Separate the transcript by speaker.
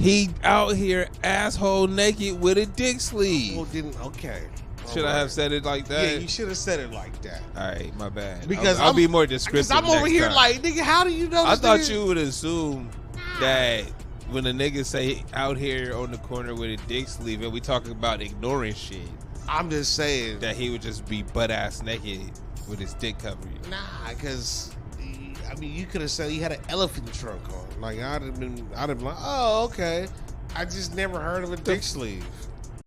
Speaker 1: He out here asshole naked with a dick sleeve.
Speaker 2: Well, didn't okay.
Speaker 1: Should I have said it like that?
Speaker 2: Yeah, you should have said it like that.
Speaker 1: All right, my bad.
Speaker 2: Because
Speaker 1: I'll be more descriptive.
Speaker 2: Because I'm over
Speaker 1: next
Speaker 2: here
Speaker 1: time.
Speaker 2: like, nigga, how do you know?
Speaker 1: I thought
Speaker 2: nigga?
Speaker 1: you would assume that when a nigga say out here on the corner with a dick sleeve and we talking about ignoring shit,
Speaker 2: I'm just saying
Speaker 1: that he would just be butt ass naked with his dick covered.
Speaker 2: nah, because I mean, you could have said he had an elephant trunk on. Like I'd have been like, oh, okay. I just never heard of a dick sleeve.